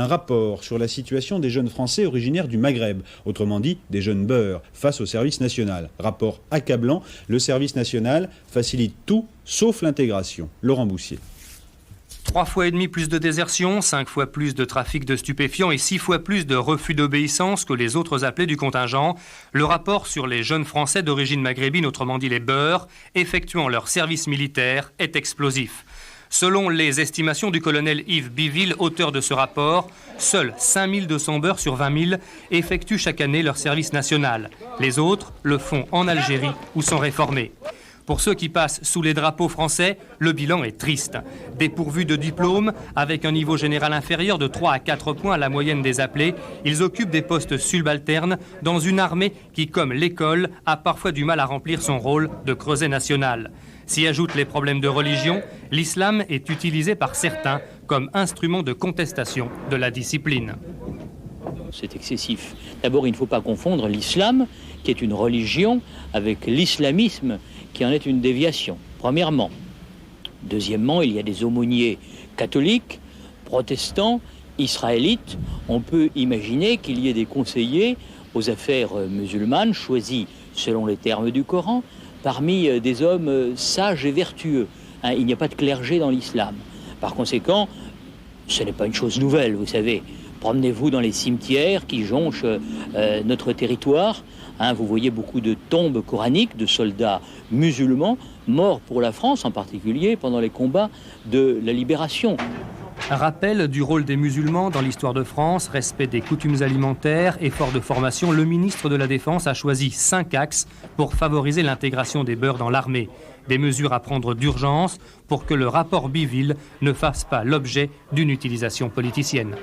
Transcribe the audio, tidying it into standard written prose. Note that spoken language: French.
Un rapport sur la situation des jeunes Français originaires du Maghreb, autrement dit des jeunes beurs, face au service national. Rapport accablant, le service national facilite tout sauf l'intégration. Laurent Boussier. 3,5 fois plus de désertion, 5 fois plus de trafic de stupéfiants et 6 fois plus de refus d'obéissance que les autres appelés du contingent. Le rapport sur les jeunes Français d'origine maghrébine, autrement dit les beurs, effectuant leur service militaire, est explosif. Selon les estimations du colonel Yves Biville, auteur de ce rapport, seuls 5200 beurs sur 20 000 effectuent chaque année leur service national. Les autres le font en Algérie ou sont réformés. Pour ceux qui passent sous les drapeaux français, le bilan est triste. Dépourvus de diplôme, avec un niveau général inférieur de 3 à 4 points à la moyenne des appelés, ils occupent des postes subalternes dans une armée qui, comme l'école, a parfois du mal à remplir son rôle de creuset national. S'y ajoutent les problèmes de religion, l'islam est utilisé par certains comme instrument de contestation de la discipline. C'est excessif. D'abord, il ne faut pas confondre l'islam, qui est une religion, avec l'islamisme, qui en est une déviation, premièrement. Deuxièmement, il y a des aumôniers catholiques, protestants, israélites. On peut imaginer qu'il y ait des conseillers aux affaires musulmanes choisis selon les termes du Coran, parmi des hommes sages et vertueux. Il n'y a pas de clergé dans l'islam. Par conséquent, ce n'est pas une chose nouvelle, vous savez. Promenez-vous dans les cimetières qui jonchent notre territoire. Vous voyez beaucoup de tombes coraniques de soldats musulmans morts pour la France, en particulier pendant les combats de la libération. Un rappel du rôle des musulmans dans l'histoire de France, respect des coutumes alimentaires, effort de formation. Le ministre de la Défense a choisi 5 axes pour favoriser l'intégration des beurs dans l'armée. Des mesures à prendre d'urgence pour que le rapport Biville ne fasse pas l'objet d'une utilisation politicienne.